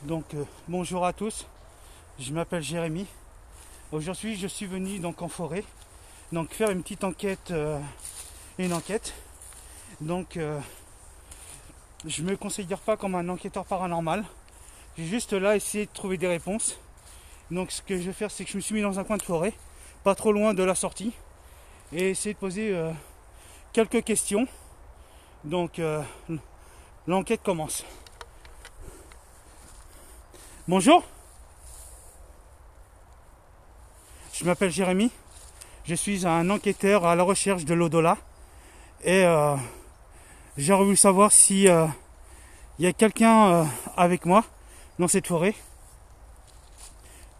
Donc bonjour à tous, je m'appelle Jérémy. Aujourd'hui je suis venu donc en forêt, donc faire une petite enquête, Donc je me considère pas comme un enquêteur paranormal. J'ai juste là essayé de trouver des réponses. Donc ce que je vais faire, c'est que je me suis mis dans un coin de forêt, pas trop loin de la sortie, et essayer de poser quelques questions. Donc l'enquête commence. Bonjour, je m'appelle Jérémy. Je suis un enquêteur à la recherche de l'au-delà. Et j'aurais voulu savoir si il y a quelqu'un avec moi dans cette forêt.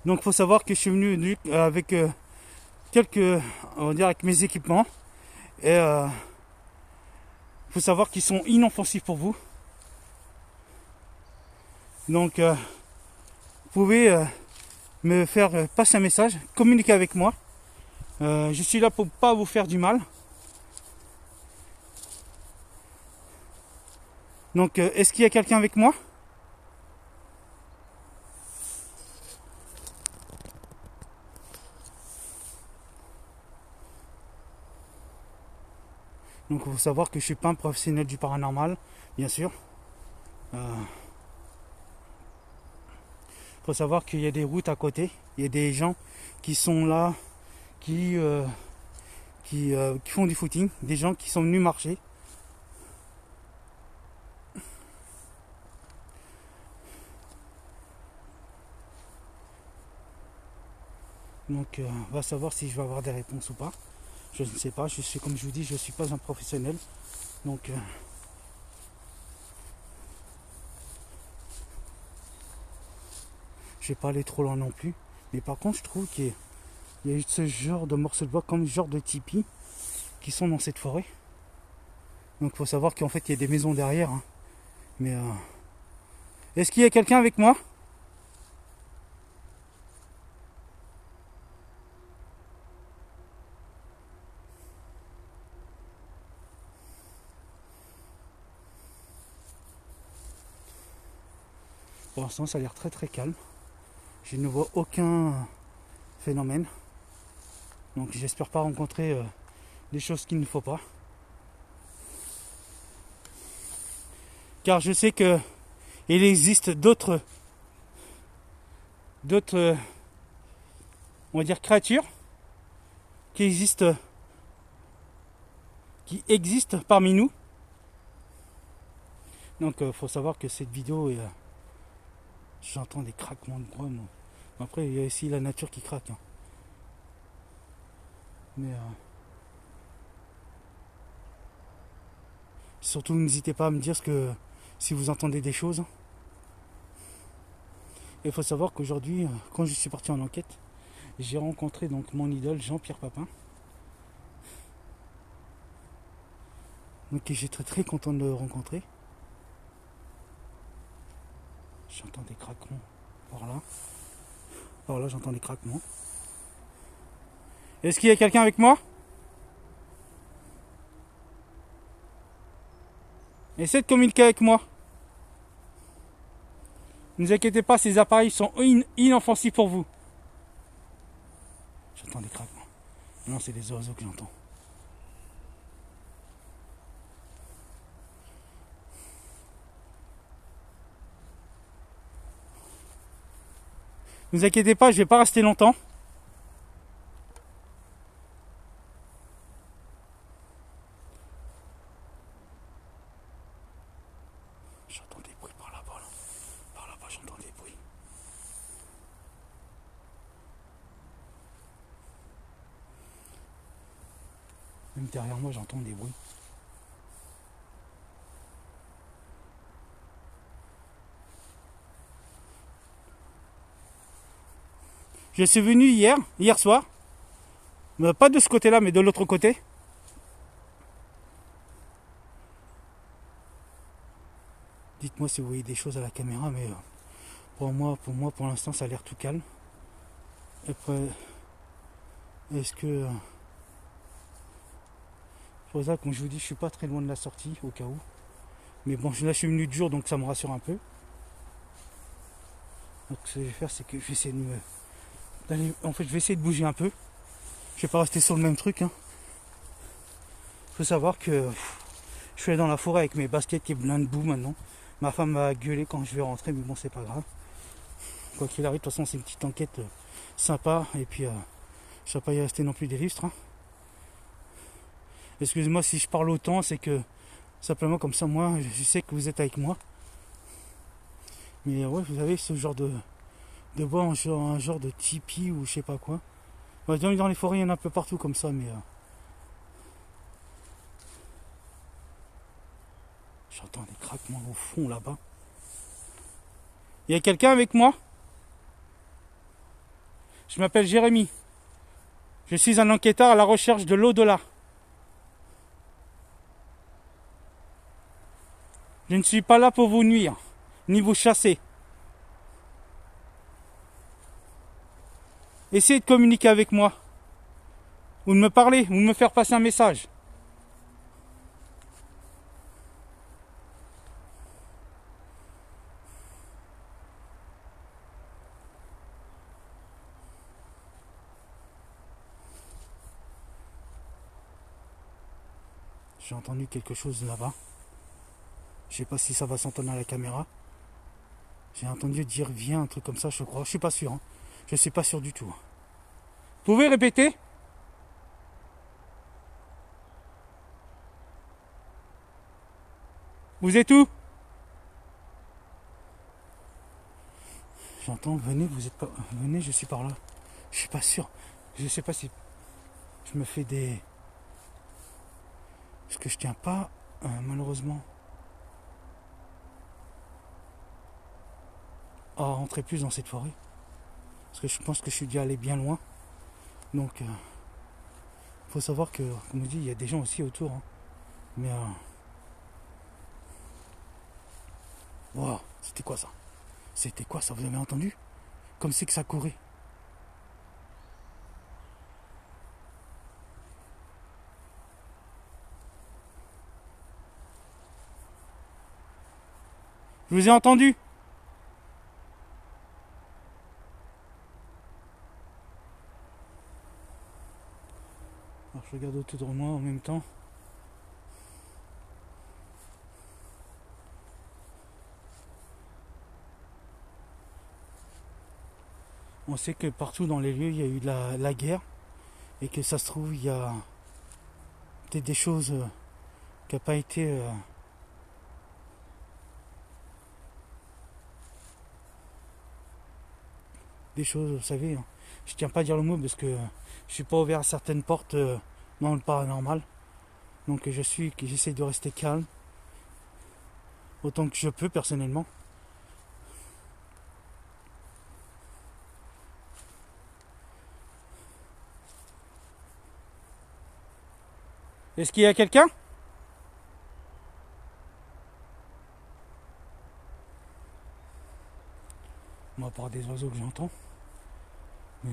Donc il faut savoir que je suis venu avec avec mes équipements. Et faut savoir qu'ils sont inoffensifs pour vous. Donc vous pouvez me faire passer un message, communiquer avec moi. Je suis là pour pas vous faire du mal. Donc est-ce qu'il y a quelqu'un avec moi? Donc il faut savoir que je suis pas un professionnel du paranormal, bien sûr. Faut savoir qu'il y a des routes à côté, il y a des gens qui sont là, qui font du footing, des gens qui sont venus marcher. Donc on va savoir si je vais avoir des réponses ou pas. Je ne sais pas, comme je vous dis, je ne suis pas un professionnel. Donc je vais pas aller trop loin non plus. Mais par contre je trouve qu'il y a eu ce genre de morceaux de bois comme ce genre de tipis qui sont dans cette forêt. Donc il faut savoir qu'en fait il y a des maisons derrière. Hein. Mais est-ce qu'il y a quelqu'un avec moi? Pour l'instant ça a l'air très très calme. Je ne vois aucun phénomène. Donc j'espère pas rencontrer des choses qu'il ne faut pas. Car je sais que il existe d'autres on va dire créatures qui existent parmi nous. Donc faut savoir que cette vidéo j'entends des craquements de bois. Après il y a aussi la nature qui craque. Hein. Mais surtout n'hésitez pas à me dire si vous entendez des choses. Et il faut savoir qu'aujourd'hui, quand je suis parti en enquête, j'ai rencontré donc mon idole Jean-Pierre Papin. Donc j'étais très content de le rencontrer. J'entends des craquements. Par là j'entends des craquements. Est-ce qu'il y a quelqu'un avec moi? Essayez de communiquer avec moi. Ne vous inquiétez pas, ces appareils sont inoffensifs pour vous. J'entends des craquements. Non, c'est des oiseaux que j'entends. Ne vous inquiétez pas, je vais pas rester longtemps. J'entends des bruits par là-bas. Par là-bas, j'entends des bruits. Même derrière moi, j'entends des bruits. Je suis venu hier soir. Mais pas de ce côté-là, mais de l'autre côté. Dites-moi si vous voyez des choses à la caméra, mais pour moi, pour l'instant, ça a l'air tout calme. Après, est-ce que... pour ça, comme je vous dis, je suis pas très loin de la sortie, au cas où. Mais bon, là, je suis venu de jour, donc ça me rassure un peu. Donc ce que je vais faire, c'est que je vais essayer en fait, je vais essayer de bouger un peu. Je vais pas rester sur le même truc. Faut savoir que je suis allé dans la forêt avec mes baskets qui est plein de boue maintenant. Ma femme va gueuler quand je vais rentrer, mais bon, c'est pas grave. Quoi qu'il arrive, de toute façon, c'est une petite enquête sympa. Et puis, je ne vais pas y rester non plus des lustres. Excusez-moi si je parle autant, c'est que simplement comme ça, moi, je sais que vous êtes avec moi. Mais ouais, vous avez ce genre de bois, un genre de tipi ou je sais pas quoi. Ouais, dans les forêts, il y en a un peu partout comme ça, mais j'entends des craquements au fond là-bas. Il y a quelqu'un avec moi? Je m'appelle Jérémy. Je suis un enquêteur à la recherche de l'au-delà. Je ne suis pas là pour vous nuire, ni vous chasser. Essayez de communiquer avec moi. Ou de me parler, ou de me faire passer un message. J'ai entendu quelque chose là-bas. Je sais pas si ça va s'entendre à la caméra. J'ai entendu dire viens, un truc comme ça, je crois. Je suis pas sûr. Je suis pas sûr du tout. Vous pouvez répéter? Vous êtes où? J'entends, venez, vous êtes pas. Venez, je suis par là. Je suis pas sûr. Je sais pas si je me fais des. Parce que je tiens pas, malheureusement, à rentrer plus dans cette forêt. Parce que je pense que je suis déjà allé bien loin. Donc, faut savoir que, comme on dit, il y a des gens aussi autour. Mais, wow, c'était quoi ça? C'était quoi ça? Vous avez entendu? Comme c'est que ça courait. Je vous ai entendu. Alors je regarde autour de moi en même temps. On sait que partout dans les lieux, il y a eu de la guerre. Et que ça se trouve, il y a peut-être des choses qui n'ont pas été... des choses, vous savez, je tiens pas à dire le mot parce que je suis pas ouvert à certaines portes dans le paranormal. Donc j'essaie de rester calme autant que je peux personnellement. Est-ce qu'il y a quelqu'un? Moi, à part des oiseaux que j'entends. Mais,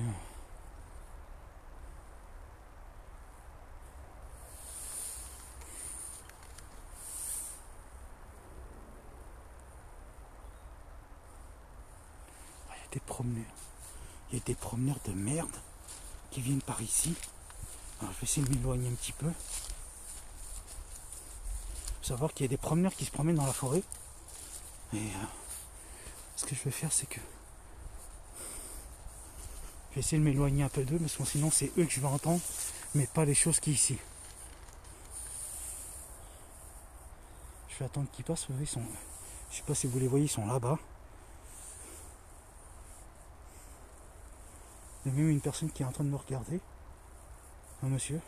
il y a des promeneurs. Il y a des promeneurs de merde qui viennent par ici. Alors je vais essayer de m'éloigner un petit peu. Il faut savoir qu'il y a des promeneurs qui se promènent dans la forêt. Et ce que je vais faire, c'est que je vais essayer de m'éloigner un peu d'eux, parce que sinon c'est eux que je vais entendre, mais pas les choses qui ici. Je vais attendre qu'ils passent. Ils sont, je sais pas si vous les voyez, ils sont là-bas. Il y a même une personne qui est en train de me regarder. Un monsieur.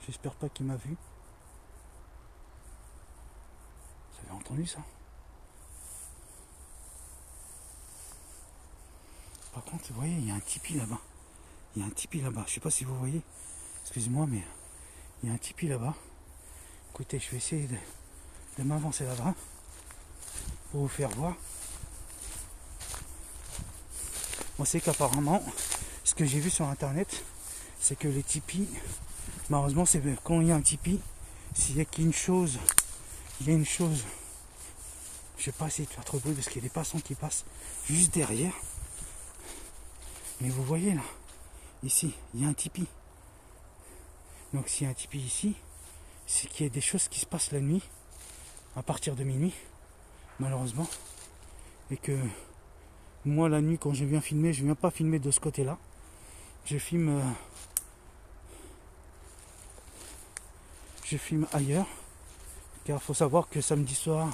J'espère pas qu'il m'a vu. Vous avez entendu ça? Par contre, vous voyez, il y a un tipi là-bas. Il y a un tipi là-bas. Je sais pas si vous voyez. Excusez-moi, mais il y a un tipi là-bas. Écoutez, je vais essayer de m'avancer là-bas pour vous faire voir. On sait qu'apparemment, ce que j'ai vu sur internet, c'est que les tipis, malheureusement, c'est quand il y a un tipi, s'il y a une chose, il y a une chose Je vais pas essayer de faire trop de bruit parce qu'il y a des passants qui passent juste derrière. Mais vous voyez là, ici, il y a un tipi. Donc s'il y a un tipi ici, c'est qu'il y a des choses qui se passent la nuit, à partir de minuit, malheureusement. Et que moi la nuit quand je viens filmer, je viens pas filmer de ce côté-là. Je filme ailleurs. Car il faut savoir que samedi soir,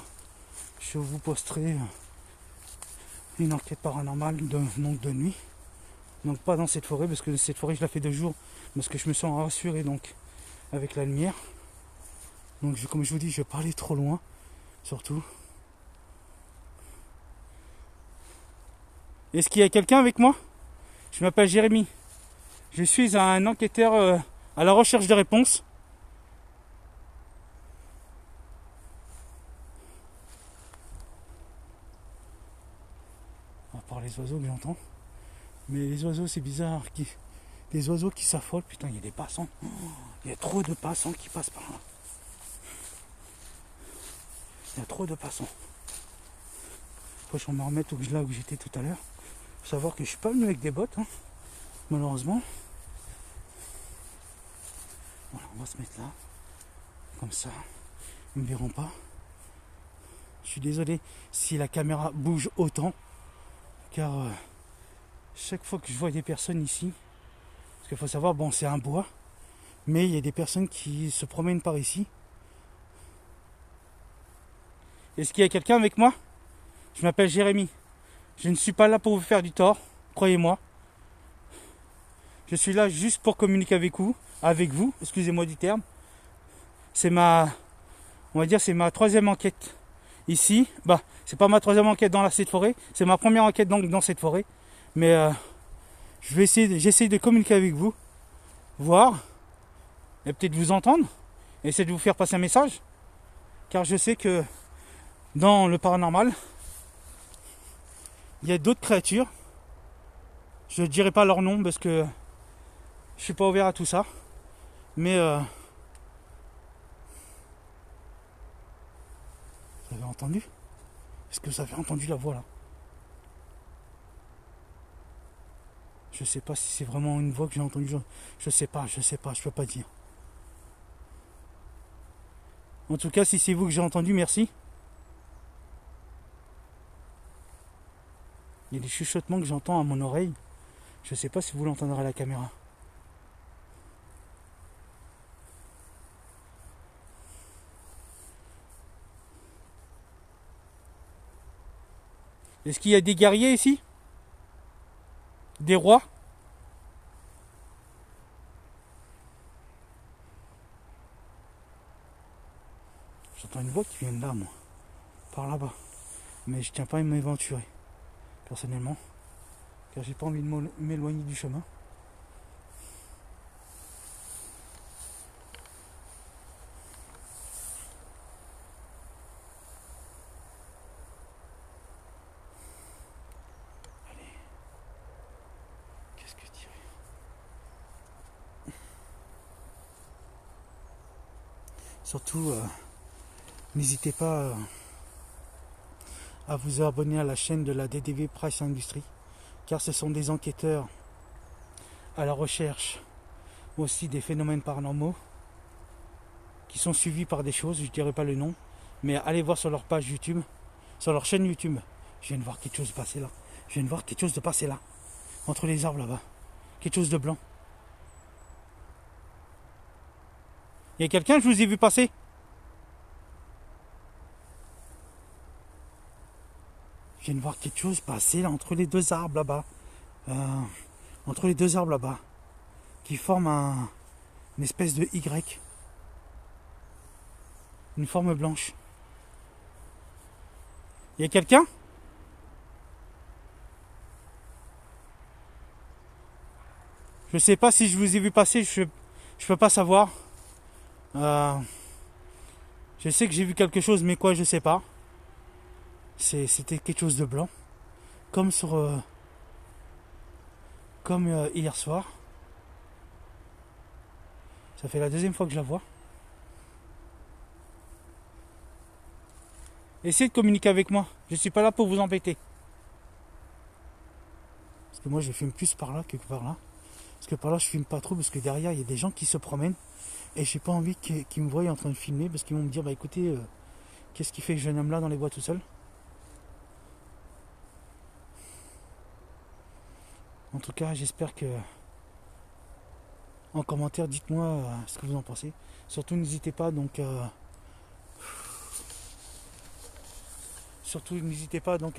je vous posterai une enquête paranormale donc de nuit. Donc pas dans cette forêt, parce que cette forêt je la fais de jour, parce que je me sens rassuré donc avec la lumière. Donc comme je vous dis, je vais pas aller trop loin, surtout. Est-ce qu'il y a quelqu'un avec moi? Je m'appelle Jérémy. Je suis un enquêteur à la recherche de réponses. À part les oiseaux que j'entends. Mais les oiseaux, c'est bizarre. Les oiseaux qui s'affolent. Putain, il y a des passants. Il y a trop de passants qui passent par là. Il y a trop de passants. Faut que je me remette là où j'étais tout à l'heure. Faut savoir que je suis pas venu avec des bottes, malheureusement. Voilà, on va se mettre là. Comme ça. Ils ne me verront pas. Je suis désolé si la caméra bouge autant. Car chaque fois que je vois des personnes ici, parce qu'il faut savoir, bon, c'est un bois, mais il y a des personnes qui se promènent par ici. Est-ce qu'il y a quelqu'un avec moi? Je m'appelle Jérémy. Je ne suis pas là pour vous faire du tort, croyez-moi. Je suis là juste pour communiquer avec vous, excusez-moi du terme. C'est ma troisième enquête ici. Bah, c'est pas ma troisième enquête dans cette forêt, c'est ma première enquête dans cette forêt. Mais j'essaie de communiquer avec vous, voir, et peut-être vous entendre, et essayer de vous faire passer un message. Car je sais que dans le paranormal, il y a d'autres créatures. Je ne dirai pas leur nom parce que je suis pas ouvert à tout ça. Mais vous avez entendu? Est-ce que vous avez entendu la voix là? Je sais pas si c'est vraiment une voix que j'ai entendue. Je sais pas, je peux pas dire. En tout cas, si c'est vous que j'ai entendu, merci. Il y a des chuchotements que j'entends à mon oreille. Je sais pas si vous l'entendrez à la caméra. Est-ce qu'il y a des guerriers ici? Des rois? J'entends une voix qui vient de là, moi. Par là-bas. Mais je tiens pas à m'aventurer. Personnellement. Car j'ai pas envie de m'éloigner du chemin. Allez. Qu'est-ce que je dirais? Surtout, n'hésitez pas à vous abonner à la chaîne de la DDV Price Industries, car ce sont des enquêteurs à la recherche aussi des phénomènes paranormaux qui sont suivis par des choses, je ne dirai pas le nom, mais allez voir sur leur page YouTube, sur leur chaîne YouTube. Je viens de voir quelque chose passer là. Entre les arbres là-bas. Quelque chose de blanc. Il y a quelqu'un, je vous ai vu passer? Je viens de voir quelque chose passer là, entre les deux arbres là-bas. Qui forment une espèce de Y. Une forme blanche. Il y a quelqu'un? Je sais pas si je vous ai vu passer, je peux pas savoir. Je sais que j'ai vu quelque chose, mais quoi, je sais pas. C'était quelque chose de blanc. Comme hier soir. Ça fait la deuxième fois que je la vois. Essayez de communiquer avec moi. Je ne suis pas là pour vous embêter. Parce que moi, je filme plus par là que par là. Parce que par là, je filme pas trop parce que derrière, il y a des gens qui se promènent. Et j'ai pas envie qu'ils me voient en train de filmer parce qu'ils vont me dire, bah écoutez, qu'est-ce qui fait ce jeune homme là dans les bois tout seul? En tout cas, j'espère que en commentaire, dites-moi ce que vous en pensez. Surtout, n'hésitez pas à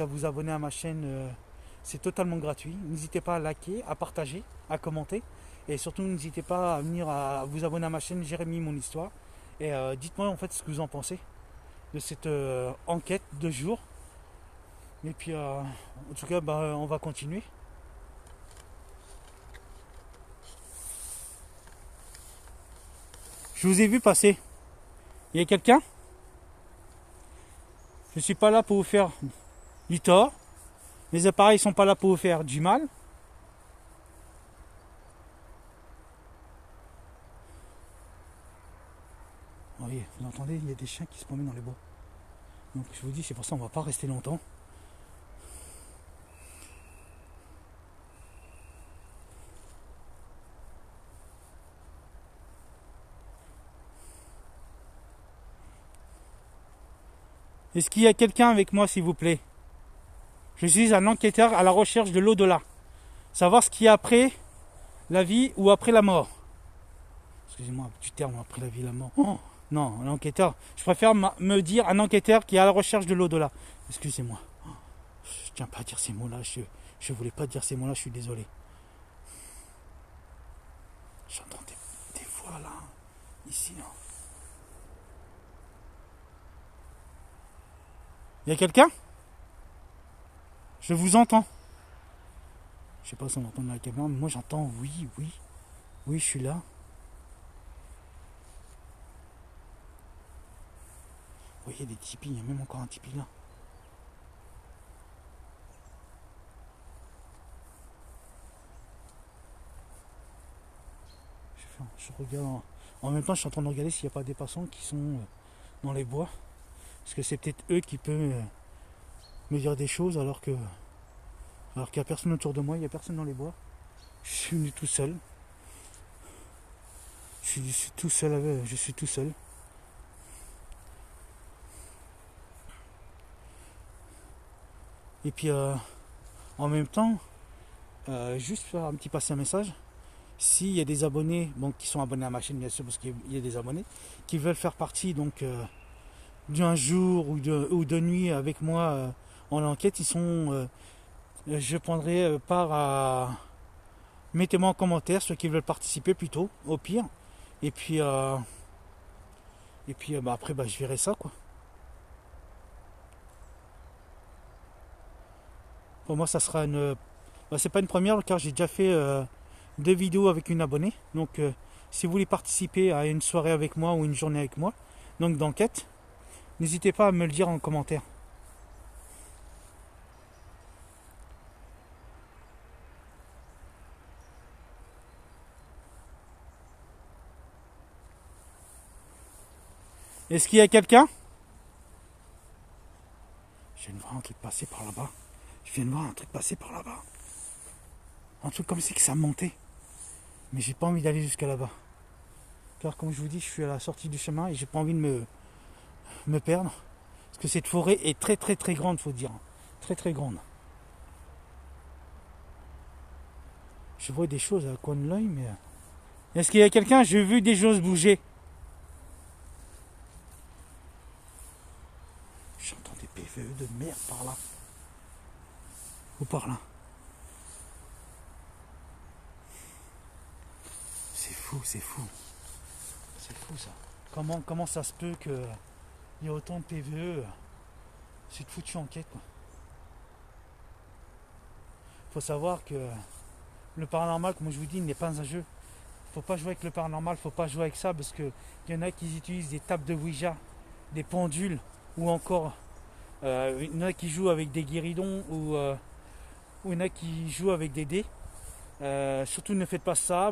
vous abonner à ma chaîne. C'est totalement gratuit. N'hésitez pas à liker, à partager, à commenter. Et surtout, n'hésitez pas à venir à vous abonner à ma chaîne Jérémy Mon Histoire. Et dites-moi en fait ce que vous en pensez de cette enquête de jour. Et puis, en tout cas, on va continuer. Je vous ai vu passer. Il y a quelqu'un? Je ne suis pas là pour vous faire du tort. Mes appareils ne sont pas là pour vous faire du mal. Oui, vous entendez, il y a des chiens qui se promènent dans les bois. Donc je vous dis, c'est pour ça qu'on ne va pas rester longtemps. Est-ce qu'il y a quelqu'un avec moi, s'il vous plaît? Je suis un enquêteur à la recherche de l'au-delà. Savoir ce qu'il y a après la vie ou après la mort. Excusez-moi du terme, après la vie, la mort. Oh, non, un enquêteur. Je préfère me dire un enquêteur qui est à la recherche de l'au-delà. Excusez-moi. Je tiens pas à dire ces mots-là. Je voulais pas dire ces mots-là, je suis désolé. J'entends des voix là. Ici. Hein. Il y a quelqu'un? Je vous entends. Je sais pas si on entend dans la caméra, mais moi j'entends oui. Oui, je suis là. Vous voyez des tipis, il y a même encore un tipi là. Je regarde. En même temps, je suis en train de regarder s'il n'y a pas des passants qui sont dans les bois. Parce que c'est peut-être eux qui peuvent me dire des choses alors qu'il n'y a personne autour de moi, il n'y a personne dans les bois. Je suis venu tout seul. Je suis tout seul. Et puis en même temps, juste faire un petit passer un message. S'il y a des abonnés, qui sont abonnés à ma chaîne bien sûr, parce qu'il y a des abonnés, qui veulent faire partie d'un jour ou de nuit avec moi en enquête, je prendrai part à... Mettez-moi en commentaire ceux qui veulent participer plutôt, au pire. Et puis après je verrai ça quoi. Pour moi ça sera c'est pas une première car j'ai déjà fait 2 vidéos avec une abonnée. Donc si vous voulez participer à une soirée avec moi ou une journée avec moi, donc d'enquête, n'hésitez pas à me le dire en commentaire. Est-ce qu'il y a quelqu'un? Je viens de voir un truc passer par là-bas. Un truc comme si que ça montait. Mais j'ai pas envie d'aller jusqu'à là-bas. Car comme je vous dis, je suis à la sortie du chemin et j'ai pas envie de me perdre. Parce que cette forêt est très très très grande, faut dire. Très très grande. Je vois des choses à la coin de l'œil, mais... Est-ce qu'il y a quelqu'un? J'ai vu des choses bouger. J'entends des PVE de merde par là. Ou par là. C'est fou. C'est fou ça. Comment ça se peut qu'il y ait autant de PVE? C'est de foutue enquête quoi. Faut savoir que le paranormal, comme je vous dis, n'est pas un jeu. Faut pas jouer avec le paranormal, faut pas jouer avec ça parce que il y en a qui utilisent des tables de Ouija, des pendules ou encore il y en a qui jouent avec des guéridons ou il y en a qui jouent avec des dés. Surtout ne faites pas ça.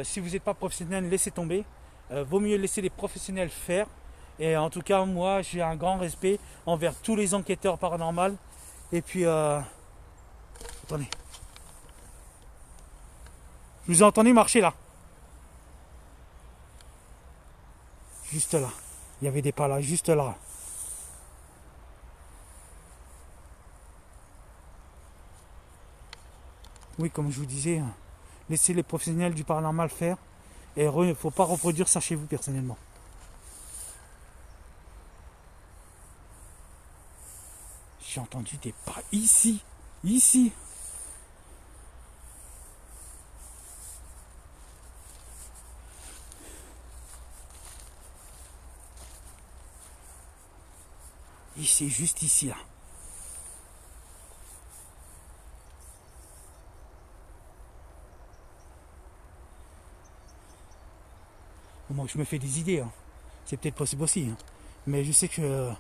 Si vous n'êtes pas professionnel, laissez tomber. Vaut mieux laisser les professionnels faire Et en tout cas, moi, j'ai un grand respect envers tous les enquêteurs paranormaux. Et puis, attendez. Je vous ai entendu marcher là. Juste là. Il y avait des pas là, juste là. Oui, comme je vous disais, laissez les professionnels du paranormal faire. Et il ne faut pas reproduire ça chez vous personnellement. J'ai entendu des pas ici. Ici. Ici, juste ici là. Moi, je me fais des idées. Hein. C'est peut-être possible aussi. Hein. Mais je sais que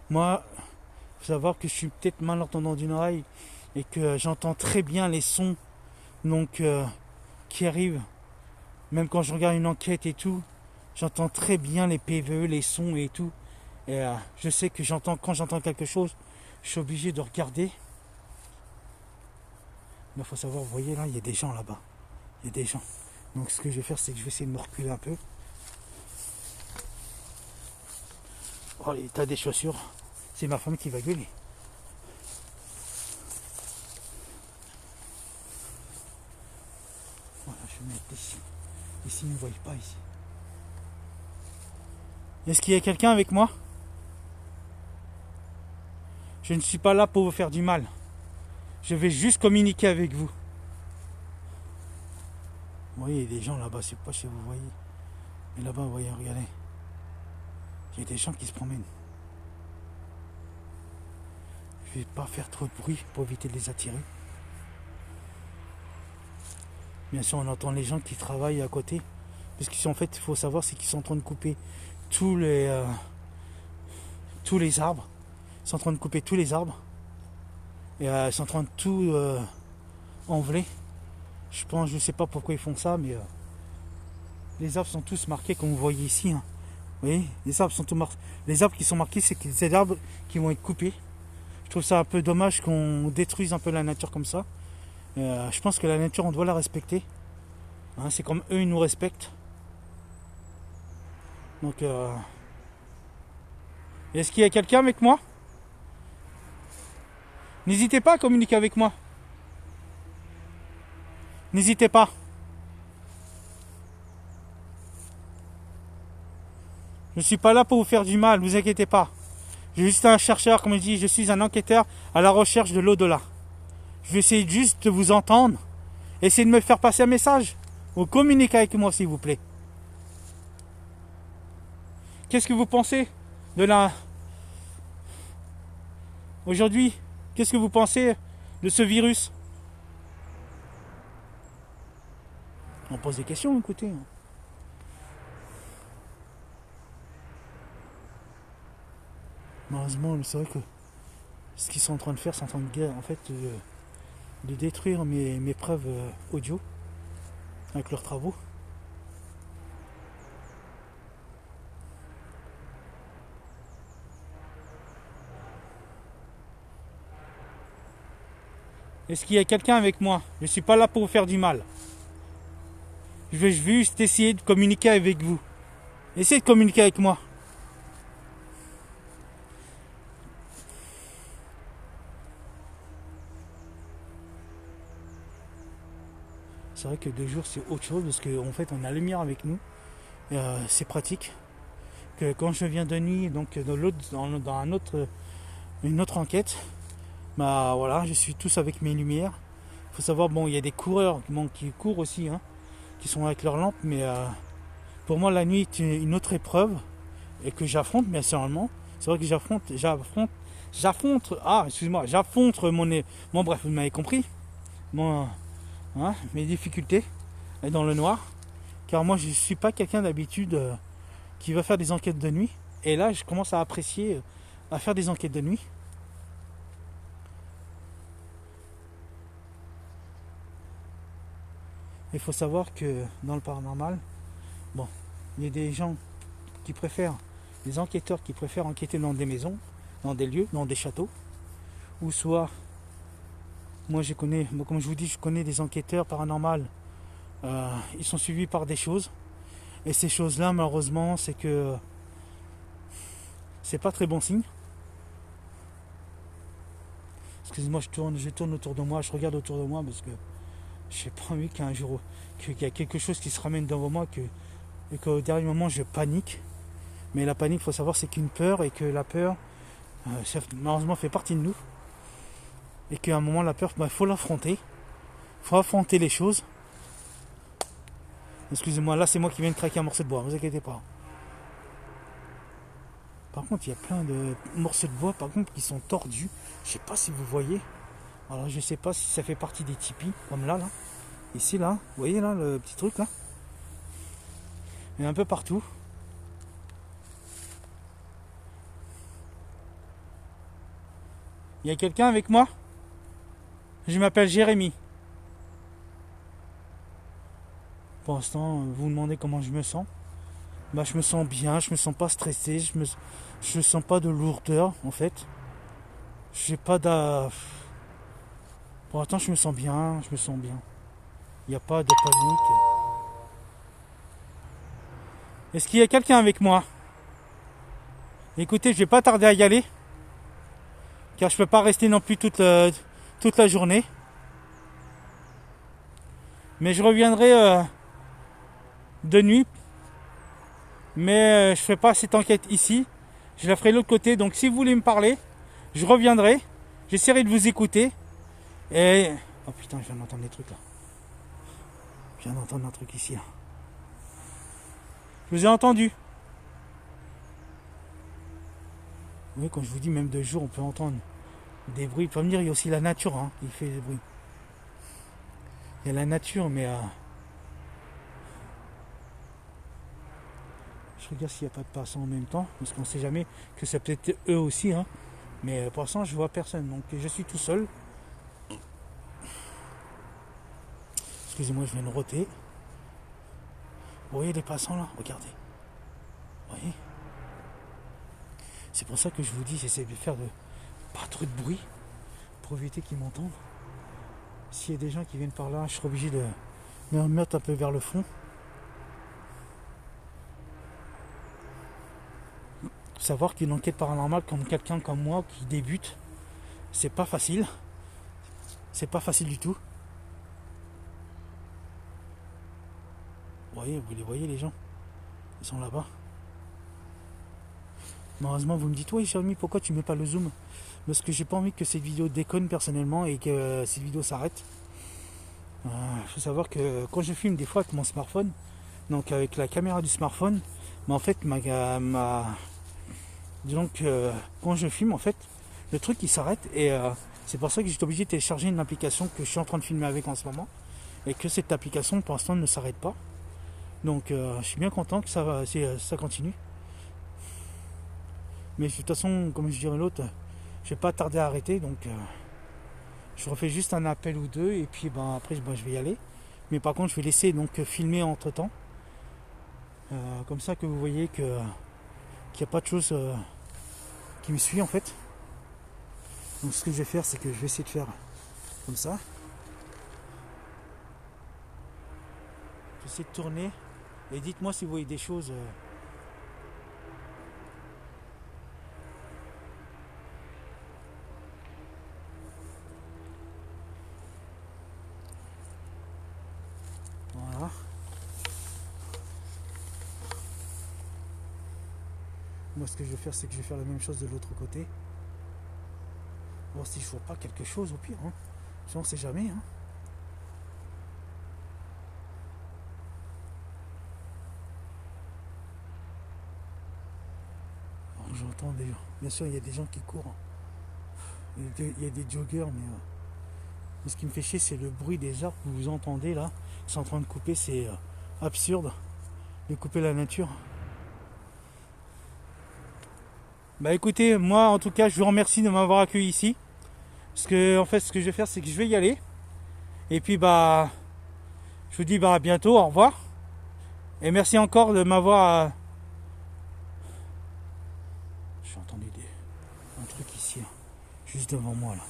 moi, il faut savoir que je suis peut-être malentendant d'une oreille et que j'entends très bien les sons donc, qui arrivent. Même quand je regarde une enquête et tout, j'entends très bien les PVE, les sons et tout. Et je sais que quand j'entends quelque chose, je suis obligé de regarder. Mais il faut savoir, vous voyez là, il y a des gens là-bas. Il y a des gens. Donc ce que je vais faire, c'est que je vais essayer de me reculer un peu. Oh, l'état des chaussures. C'est ma femme qui va gueuler. Voilà, je vais mettre ici. Ici, ils ne me voient pas ici. Est-ce qu'il y a quelqu'un avec moi? Je ne suis pas là pour vous faire du mal. Je vais juste communiquer avec vous. Vous voyez, il y a des gens là-bas, c'est pas chez vous, voyez. Mais là-bas, vous voyez, regardez. Il y a des gens qui se promènent. Je ne vais pas faire trop de bruit pour éviter de les attirer. Bien sûr, on entend les gens qui travaillent à côté. Parce qu'en fait, il faut savoir, c'est qu'ils sont en train de couper tous les arbres. Ils sont en train de couper tous les arbres. Et ils sont en train de tout enlever. Je ne sais pas pourquoi ils font ça, mais les arbres sont tous marqués comme vous voyez ici. Hein. Vous voyez, les arbres sont tous marqués. Les arbres qui sont marqués, c'est des arbres qui vont être coupés. Je trouve ça un peu dommage qu'on détruise un peu la nature comme ça. Je pense que la nature, on doit la respecter. Hein, c'est comme eux, ils nous respectent. Donc, est-ce qu'il y a quelqu'un avec moi? N'hésitez pas à communiquer avec moi. N'hésitez pas. Je ne suis pas là pour vous faire du mal, ne vous inquiétez pas. Je suis juste un chercheur, comme je dis, je suis un enquêteur à la recherche de l'au-delà. Je vais essayer juste de vous entendre. Essayez de me faire passer un message. Ou communiquez avec moi, s'il vous plaît. Qu'est-ce que vous pensez de la... Aujourd'hui, qu'est-ce que vous pensez de ce virus? On pose des questions, écoutez. Malheureusement, c'est vrai que ce qu'ils sont en train de faire, c'est en train de détruire mes preuves audio avec leurs travaux. Est-ce qu'il y a quelqu'un avec moi? Je ne suis pas là pour vous faire du mal. Je vais juste essayer de communiquer avec vous. Essayez de communiquer avec moi. C'est vrai que 2 jours c'est autre chose parce qu'en fait on a la lumière avec nous. C'est pratique. Que quand je viens de nuit, donc dans une autre enquête, bah voilà, je suis tous avec mes lumières. Il faut savoir, bon, il y a des coureurs qui courent aussi, hein, qui sont avec leurs lampes, mais pour moi la nuit est une autre épreuve et que j'affronte bien sûrement. C'est vrai que j'affronte mon bref, vous m'avez compris, mes difficultés dans le noir, car moi je ne suis pas quelqu'un d'habitude qui va faire des enquêtes de nuit, et là je commence à apprécier à faire des enquêtes de nuit. Il faut savoir que dans le paranormal, bon, il y a des gens qui préfèrent des enquêteurs qui préfèrent enquêter dans des maisons, dans des lieux, dans des châteaux, ou soit, moi comme je vous dis, je connais des enquêteurs paranormaux, ils sont suivis par des choses, et ces choses-là, malheureusement, c'est que c'est pas très bon signe. Excusez-moi, je tourne autour de moi, je regarde autour de moi parce que j'ai pas envie qu'un jour qu'il y a quelque chose qui se ramène devant moi et qu'au dernier moment je panique. Mais la panique, il faut savoir, c'est qu'une peur et que la peur, ça, malheureusement, fait partie de nous. Et qu'à un moment, la peur, il faut l'affronter. Il faut affronter les choses. Excusez-moi, là, c'est moi qui viens de craquer un morceau de bois, ne vous inquiétez pas. Par contre, il y a plein de morceaux de bois, par contre, qui sont tordus. Je sais pas si vous voyez. Alors, je sais pas si ça fait partie des tipis, comme là. Ici, là. Vous voyez, là, le petit truc, là. Il y en a un peu partout. Il y a quelqu'un avec moi? Je m'appelle Jérémy. Pour l'instant, vous me demandez comment je me sens. Bah, je me sens bien, je me sens pas stressé, je sens pas de lourdeur en fait. J'ai pas de. Pour l'instant, je me sens bien, Il n'y a pas de panique. Est-ce qu'il y a quelqu'un avec moi? Écoutez, je vais pas tarder à y aller. Car je peux pas rester non plus toute la journée. Mais je reviendrai de nuit. Mais je ferai pas cette enquête ici. Je la ferai de l'autre côté. Donc si vous voulez me parler, je reviendrai. J'essaierai de vous écouter. Et... Oh putain, je viens d'entendre des trucs là. Je viens d'entendre un truc ici là. Je vous ai entendu. Oui, quand je vous dis même de jour, on peut entendre des bruits. Pour me dire, il y a aussi la nature qui fait des bruits. Il y a la nature, mais... Je regarde s'il n'y a pas de passants en même temps, parce qu'on ne sait jamais que c'est peut-être eux aussi. Mais pour l'instant, je vois personne, donc je suis tout seul. Excusez-moi, je viens de roter. Vous voyez les passants là? Regardez. Vous voyez? C'est pour ça que je vous dis, j'essaie de faire pas trop de bruit pour éviter qu'ils m'entendent. S'il y a des gens qui viennent par là, je serai obligé de me remettre un peu vers le fond. Savoir qu'une enquête paranormale comme quelqu'un comme moi qui débute, c'est pas facile. C'est pas facile du tout. Vous les voyez les gens? Ils sont là-bas. Malheureusement, vous me dites, oui Jérémy, pourquoi tu mets pas le zoom? Parce que j'ai pas envie que cette vidéo déconne personnellement et que cette vidéo s'arrête. Faut savoir que quand je filme des fois avec mon smartphone, donc avec la caméra du smartphone, mais en fait disons que quand je filme en fait, le truc il s'arrête et c'est pour ça que j'étais obligé de télécharger une application que je suis en train de filmer avec en ce moment et que cette application pour l'instant ne s'arrête pas. Donc je suis bien content que ça continue. Mais de toute façon, comme je dirais l'autre, je vais pas tarder à arrêter, donc je refais juste un appel ou deux et puis après je vais y aller. Mais par contre je vais laisser donc filmer entre temps. Comme ça que vous voyez qu'il n'y a pas de chose qui me suit en fait. Donc ce que je vais faire, c'est que je vais essayer de faire comme ça. Je vais essayer de tourner et dites-moi si vous voyez des choses. Voilà. Moi ce que je vais faire, c'est que je vais faire la même chose de l'autre côté. Voir si je vois pas quelque chose au pire. On sait jamais. Alors, j'entends des gens. Bien sûr, il y a des gens qui courent. Il y a des joggers, mais ce qui me fait chier, c'est le bruit des arbres que vous entendez là. Ils sont en train de couper, c'est absurde de couper la nature. Bah écoutez, moi en tout cas, je vous remercie de m'avoir accueilli ici. Parce que en fait, ce que je vais faire, c'est que je vais y aller. Et puis je vous dis à bientôt, au revoir. Et merci encore de m'avoir un truc ici, là, juste devant moi là.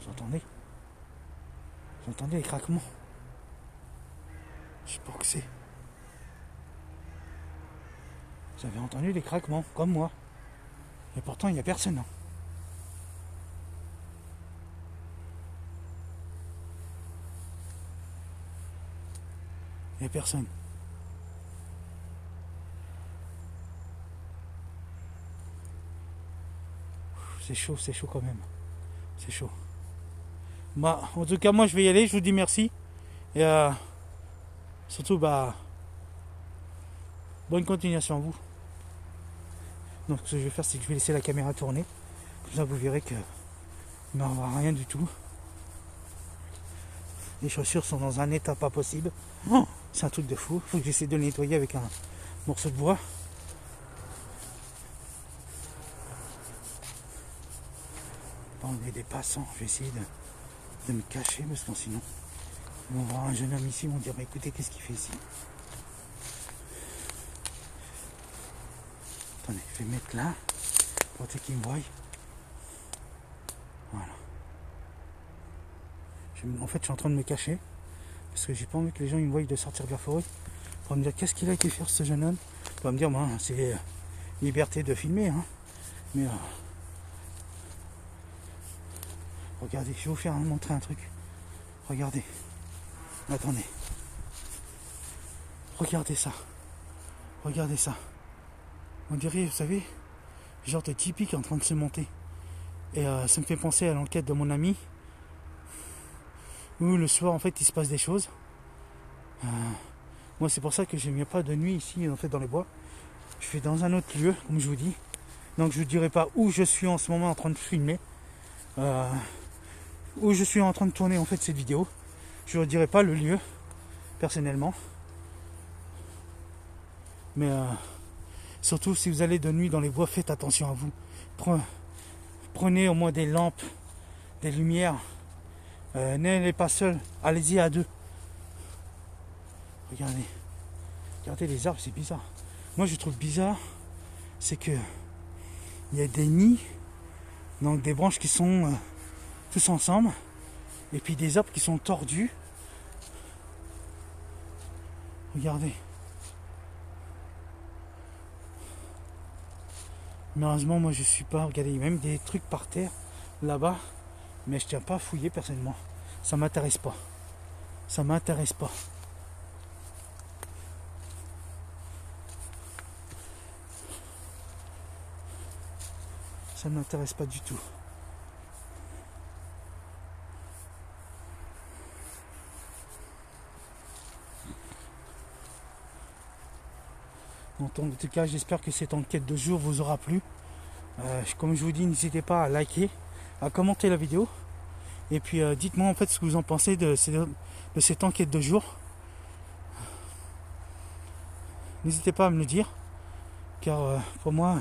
Vous entendez? Vous entendez les craquements? Je sais pas que c'est. Vous avez entendu les craquements, comme moi. Et pourtant, il n'y a personne. Hein. Il n'y a personne. C'est chaud quand même. C'est chaud. Bah, en tout cas, moi, je vais y aller. Je vous dis merci. Et surtout, bonne continuation à vous. Donc, ce que je vais faire, c'est que je vais laisser la caméra tourner. Comme ça, vous verrez que il n'y aura rien du tout. Les chaussures sont dans un état pas possible. Oh, c'est un truc de fou. Il faut que j'essaie de les nettoyer avec un morceau de bois. On est des passants. Je vais essayer de me cacher parce que sinon, on va voir un jeune homme ici. On va dire, écoutez, qu'est-ce qu'il fait ici? Attendez, je vais mettre là pour qu'il me voie. Voilà. En fait, je suis en train de me cacher parce que j'ai pas envie que les gens ils me voient de sortir de la forêt pour me dire qu'est-ce qu'il a été faire ce jeune homme. Pour me dire, c'est liberté de filmer, hein. Mais regardez, je vais vous faire montrer un truc. Regardez. Attendez. Regardez ça. Regardez ça. On dirait, vous savez, genre de typique en train de se monter. Et ça me fait penser à l'enquête de mon ami. Où le soir, en fait, il se passe des choses. Moi, c'est pour ça que je n'aime pas de nuit ici, en fait, dans les bois. Je suis dans un autre lieu, comme je vous dis. Donc, je ne dirai pas où je suis en ce moment en train de filmer. Où je suis en train de tourner, en fait, cette vidéo. Je ne dirai pas le lieu, personnellement. Mais surtout, si vous allez de nuit dans les bois, faites attention à vous. Prenez au moins des lampes, des lumières. N'allez pas seul, allez-y à deux. Regardez les arbres, c'est bizarre. Moi, je trouve bizarre, c'est que il y a des nids, donc des branches qui sont tous ensemble, et puis des arbres qui sont tordus. Regardez. Malheureusement, moi, je suis pas. Regardez, il y a même des trucs par terre là-bas, mais je tiens pas à fouiller personnellement. Ça m'intéresse pas. Ça m'intéresse pas. Ça ne m'intéresse pas du tout. En tout cas, j'espère que cette enquête de jour vous aura plu. Comme je vous dis, n'hésitez pas à liker, à commenter la vidéo. Et puis dites-moi en fait ce que vous en pensez de cette enquête de jour. N'hésitez pas à me le dire. Car pour moi,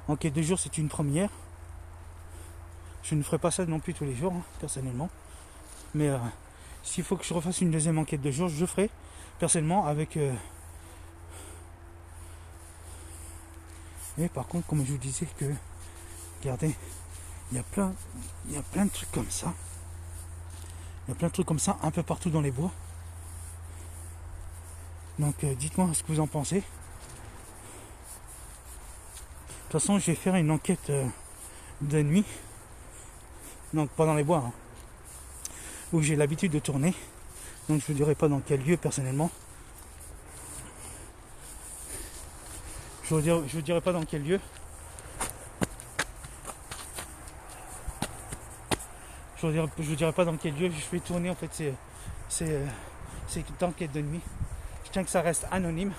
enquête de jour c'est une première. Je ne ferai pas ça non plus tous les jours, hein, personnellement. Mais s'il faut que je refasse une deuxième enquête de jour, je ferai personnellement avec... Mais par contre, comme je vous disais que... Regardez, il y a plein de trucs comme ça. Il y a plein de trucs comme ça un peu partout dans les bois. Donc dites-moi ce que vous en pensez. De toute façon, je vais faire une enquête de nuit. Donc pas dans les bois. Hein, où j'ai l'habitude de tourner. Donc je ne vous dirai pas dans quel lieu personnellement. Je vous dirai pas dans quel lieu. Je vous dirai pas dans quel lieu je vais tourner en fait c'est enquête de nuit. Je tiens que ça reste anonyme.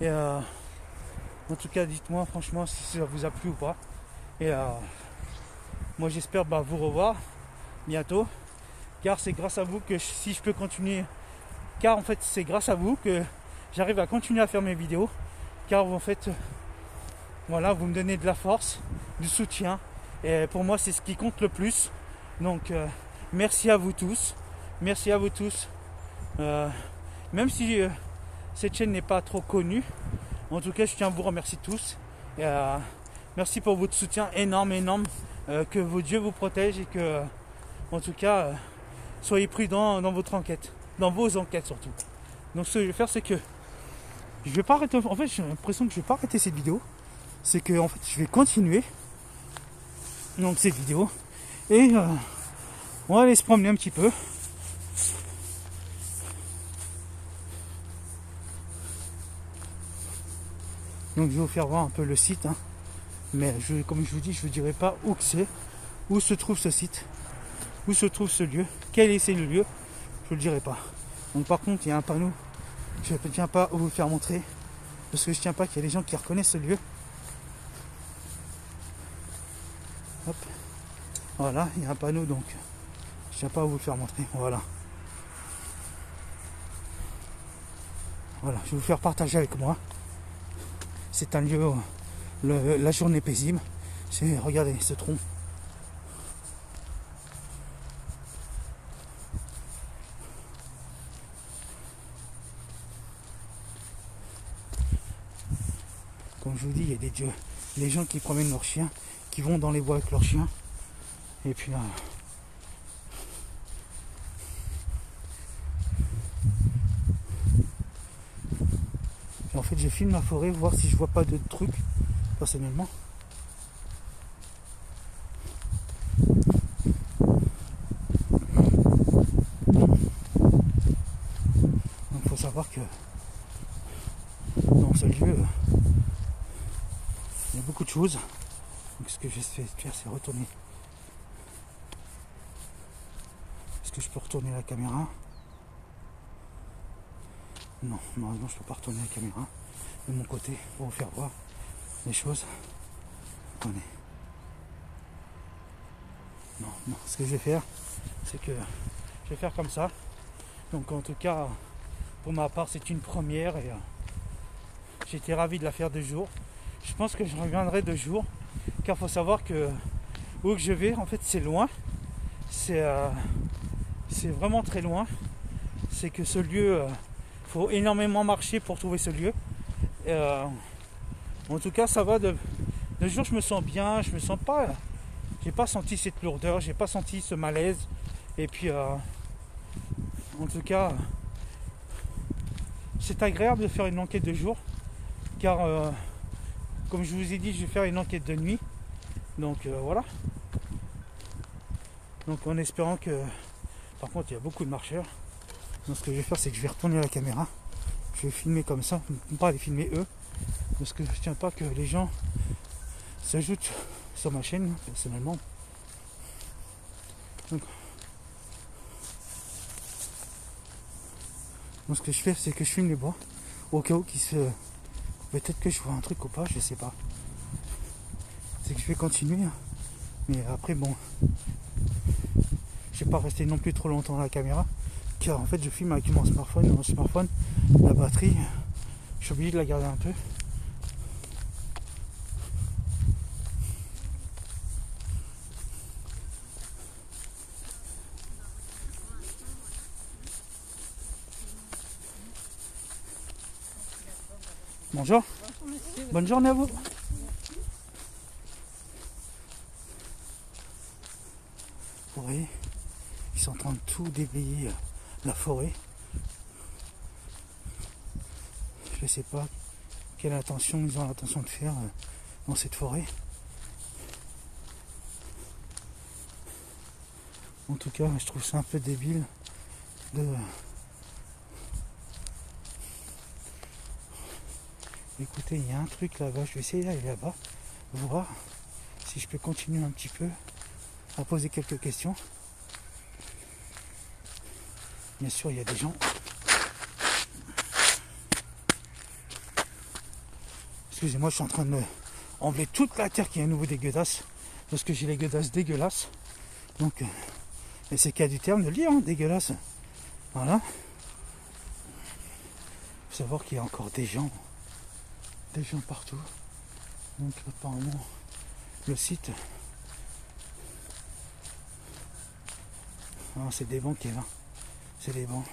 Et en tout cas dites-moi franchement si ça vous a plu ou pas. Et moi j'espère vous revoir bientôt. Car c'est grâce à vous que si je peux continuer. Car en fait c'est grâce à vous que j'arrive à continuer à faire mes vidéos. Car en fait voilà, vous me donnez de la force, du soutien. Et pour moi c'est ce qui compte le plus. Donc merci à vous tous. Merci à vous tous. Même si cette chaîne n'est pas trop connue, En tout cas, je tiens à vous remercier tous. Et, merci pour votre soutien énorme. Que vos dieux vous protègent et que, en tout cas, soyez prudents dans votre enquête. Dans vos enquêtes surtout. Donc ce que je vais faire, c'est que je vais pas arrêter. En fait, j'ai l'impression que je vais pas arrêter cette vidéo. C'est que en fait, je vais continuer donc cette vidéo. Et on va aller se promener un petit peu. Donc je vais vous faire voir un peu le site. Hein. Mais comme je vous dis, je ne vous dirai pas où que c'est, où se trouve ce site, où se trouve ce lieu, quel est le lieu, je ne vous le dirai pas. Donc par contre, il y a un panneau, je ne tiens pas à vous le faire montrer, parce que je ne tiens pas qu'il y ait des gens qui reconnaissent ce lieu. Hop. Voilà, il y a un panneau, donc je ne tiens pas à vous le faire montrer. Voilà. Voilà, je vais vous faire partager avec moi. C'est un lieu, la journée paisible. Regardez ce tronc. Comme je vous dis, il y a des gens qui promènent leurs chiens, qui vont dans les bois avec leurs chiens. Et puis en fait, je filme la forêt, voir si je vois pas d'autres trucs, personnellement. Donc, il faut savoir que dans ce lieu, il y a beaucoup de choses. Donc, ce que j'essaie de faire, c'est retourner. Est-ce que je peux retourner la caméra? Non, normalement, je peux pas retourner la caméra de mon côté pour vous faire voir les choses. Attendez. Non, ce que je vais faire, c'est que je vais faire comme ça. Donc en tout cas, pour ma part, c'est une première et j'étais ravi de la faire 2 jours. Je pense que je reviendrai 2 jours, car il faut savoir que où que je vais, en fait, c'est loin. C'est vraiment très loin. C'est que ce lieu, faut énormément marcher pour trouver ce lieu. Et, en tout cas, ça va. 2 jours, je me sens bien. Je me sens pas. J'ai pas senti cette lourdeur. J'ai pas senti ce malaise. Et puis, en tout cas, c'est agréable de faire une enquête de jour, car comme je vous ai dit, je vais faire une enquête de nuit. Donc voilà. Donc en espérant que, par contre, il y a beaucoup de marcheurs. Donc ce que je vais faire, c'est que je vais retourner la caméra. Je vais filmer comme ça, pas les filmer eux, parce que je tiens pas que les gens s'ajoutent sur ma chaîne personnellement. Donc ce que je fais, c'est que je filme les bois au cas où peut-être que je vois un truc ou pas, je sais pas. C'est que je vais continuer, mais après bon, je vais pas rester non plus trop longtemps à la caméra, car en fait je filme avec mon smartphone, la batterie, je suis obligé de la garder un peu. Bonjour. Bonne journée à vous. Vous voyez, ils sont en train de tout déblayer la forêt. Je ne sais pas quelle intention ils ont l'intention de faire dans cette forêt. En tout cas, je trouve ça un peu débile de... Écoutez, il y a un truc là-bas, je vais essayer d'aller là-bas, voir si je peux continuer un petit peu à poser quelques questions. Bien sûr, il y a des gens. Excusez-moi, je suis en train de enlever toute la terre qui est à nouveau dégueulasse, parce que j'ai les godasses dégueulasses. Donc, et c'est qu'il y a du terme de le dire, hein, dégueulasse. Voilà. Il faut savoir qu'il y a encore des gens partout. Donc apparemment le site, c'est des bancs qui est là, c'est des bancs.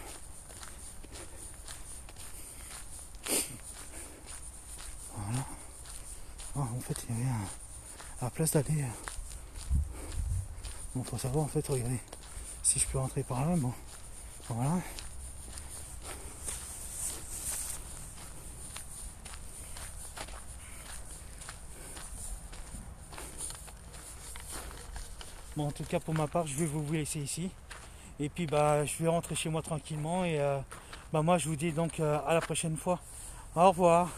Ah, en fait, il y avait à la place d'aller. Bon, faut savoir en fait, regardez, si je peux rentrer par là, bon, voilà. Bon, en tout cas, pour ma part, je vais vous laisser ici. Et puis, bah, je vais rentrer chez moi tranquillement. Et bah, moi, je vous dis donc à la prochaine fois. Au revoir.